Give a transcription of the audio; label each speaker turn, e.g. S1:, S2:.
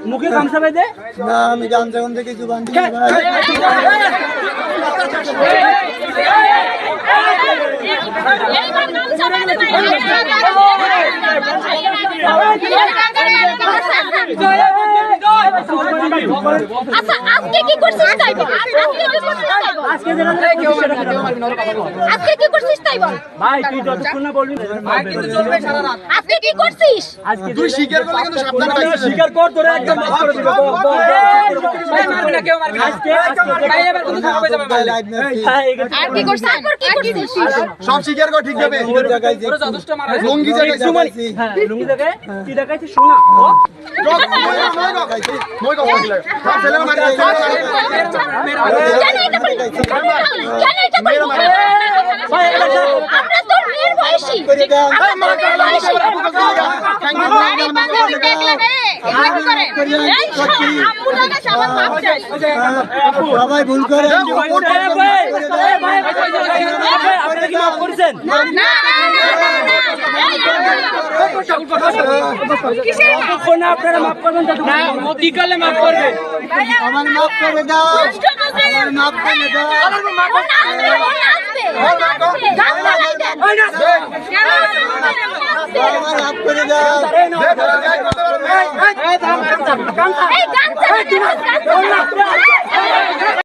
S1: মুখে গামছা বেঁধে
S2: না আমি গামছা কোন থেকে কিছু বান্ধি
S3: আচ্ছা আজকে কি করছিস তাই বল আজকে কি করছিস তাই বল
S1: ভাই তুই যতক্ষণ না বলবি ভাই কিন্তু চলবে সারা রাত
S3: আজকে কি করছিস
S1: আজকে তুই স্বীকার করলে কিন্তু সাবধানে ভাই স্বীকার কর তোরে একদম মাফ করে দিব ভাই মারবি না কেউ মারবি আজকে ভাই এবার কিন্তু থাকবে যাবে ভাই
S3: আর কি করছিস তারপর কি করছিস
S2: সব স্বীকার কর ঠিক যাবে
S1: তোরা যথেষ্ট মারা
S2: লুঙ্গি জায়গায়
S1: হ্যাঁ লুঙ্গি জায়গায় কি দেখাইছিস শোনা
S2: মই গো ছেলে মারি
S3: কেন এটা ভাই আমরা তো মেয়ের বয়সী আমরা মেয়ের বয়সী
S2: সবাই ভুল করে
S1: আপনারা কি মাফ করেছেন আপনারা মাফ করবেন না কি করলে মাফ করবে
S2: আমার মাফ করে দাও আমার মাফ করে দাও আমার মাফ করে দাও